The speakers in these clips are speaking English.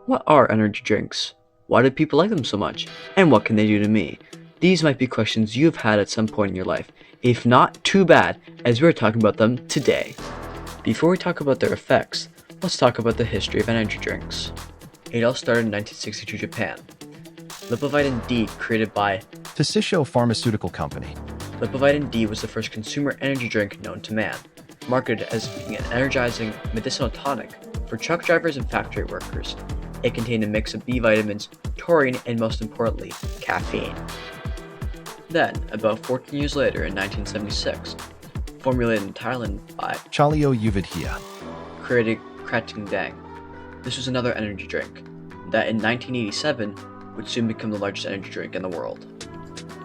What are energy drinks? Why do people like them so much? And what can they do to me? These might be questions you've had at some point in your life. If not, too bad, as we're talking about them today. Before we talk about their effects, let's talk about the history of energy drinks. It all started in 1962 Japan. Lipovitamin D, created by Tassisho Pharmaceutical Company. Lipovitamin D, was the first consumer energy drink known to man, marketed as being an energizing medicinal tonic for truck drivers and factory workers. It contained a mix of B vitamins, taurine, and most importantly, caffeine. Then, about 14 years later in 1976, formulated in Thailand by Chalio Uvidhia. created Krating Dang. This was another energy drink that in 1987 would soon become the largest energy drink in the world.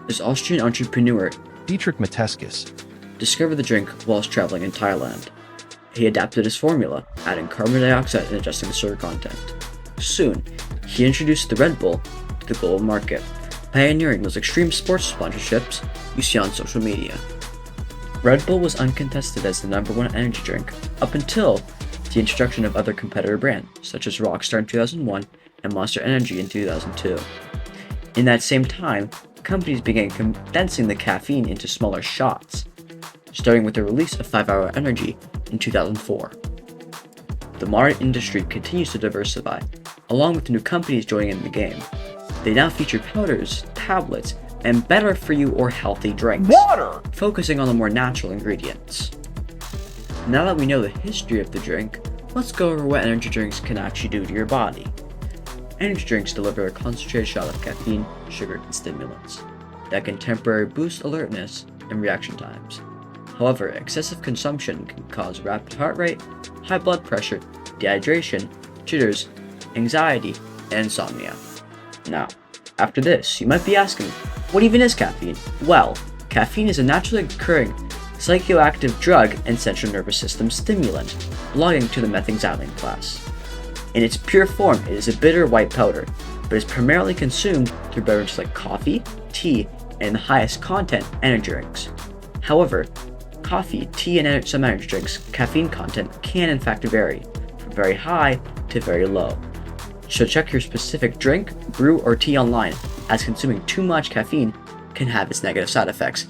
This Austrian entrepreneur Dietrich Mateskis. discovered the drink whilst traveling in Thailand. He adapted his formula, adding carbon dioxide and adjusting the sugar content. Soon, he introduced the Red Bull to the global market, pioneering those extreme sports sponsorships you see on social media. Red Bull was uncontested as the #1 energy drink up until the introduction of other competitor brands, such as Rockstar in 2001 and Monster Energy in 2002. In that same time, companies began condensing the caffeine into smaller shots, starting with the release of 5-Hour Energy in 2004. The modern industry continues to diversify, along with new companies joining in the game. They now feature powders, tablets, and better for you or healthy drinks, focusing on the more natural ingredients. Now that we know the history of the drink, let's go over what energy drinks can actually do to your body. Energy drinks deliver a concentrated shot of caffeine, sugar, and stimulants that can temporarily boost alertness and reaction times. However, excessive consumption can cause rapid heart rate, high blood pressure, dehydration, jitters, anxiety, and insomnia. Now, after this, you might be asking, what even is caffeine? Well, caffeine is a naturally occurring psychoactive drug and central nervous system stimulant, belonging to the methaxylene class. In its pure form, it is a bitter white powder, but is primarily consumed through beverages like coffee, tea, and the highest content energy drinks. However, coffee, tea, and some energy drinks' caffeine content can in fact vary from very high to very low. So check your specific drink, brew, or tea online, as consuming too much caffeine can have its negative side effects.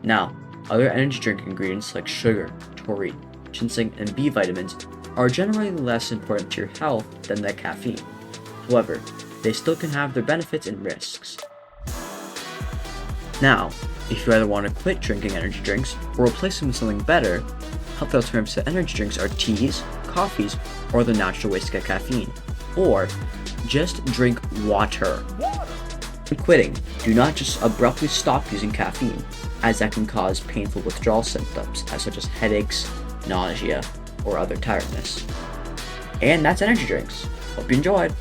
Now, other energy drink ingredients like sugar, taurine, ginseng, and B vitamins are generally less important to your health than the caffeine. However, they still can have their benefits and risks. Now, if you either want to quit drinking energy drinks or replace them with something better, healthy alternatives to energy drinks are teas, coffees, or the natural ways to get caffeine. Or just drink water. When quitting, do not just abruptly stop using caffeine, as that can cause painful withdrawal symptoms such as headaches, nausea, or other tiredness. And that's energy drinks. Hope you enjoyed.